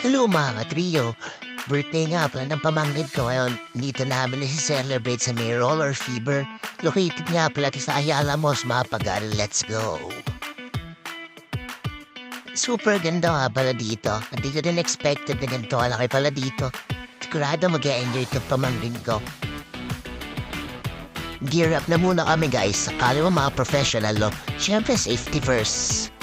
Hello mga trio. Birthday nga pala ng pamangkin ko ngayon. Dito namin celebrate sa may roller fever. Located nga pala ito sa Ayala Malls, Mapagal. Let's go. Super ganda nga pala dito. Hindi ko din expected na ganito kalaki pala dito. Sigurado mag-e-enjoy ito pamangkin ko. Gear up na muna kami guys. Sakali mo mga professional lo. Siyempre safety first.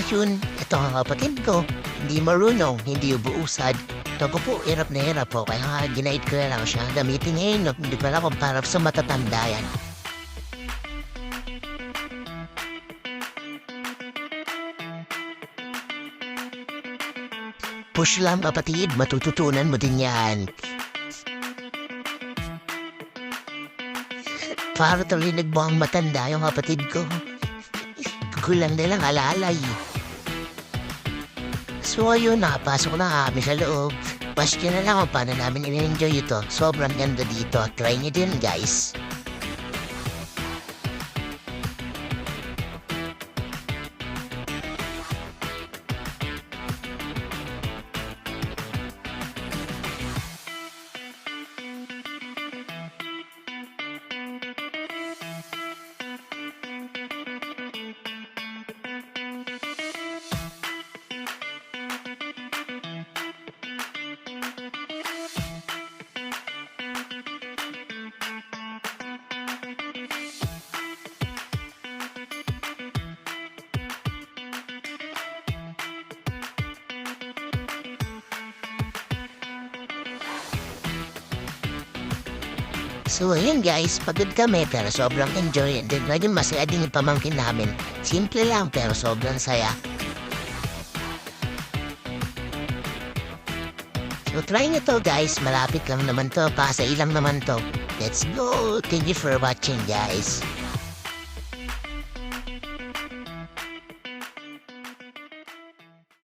Ayun, ito ang kapatid ko. Hindi marunong, hindi ubuusad. Ito ko po, hirap na hirap po. Kaya nga, ginait ko na lang siya. Gamitin ngayon, no? Hindi pala kung para sa matatanda yan. Push lang kapatid, matututunan mo din yan. Para tuloy nagbuang matanda yung kapatid ko. Kulang na lang alalay. So ayun, nakapasok na kami sa loob. Question na lang kung paano namin i-enjoy ito. Sobrang ganda dito. Try nyo din guys. So ayun guys, pagod kami pero sobrang enjoy and then naging masaya din yung pamangkin namin. Simple lang pero sobrang saya. So try nyo to guys, malapit lang naman to, pasay lang naman to. Let's go! Thank you for watching guys.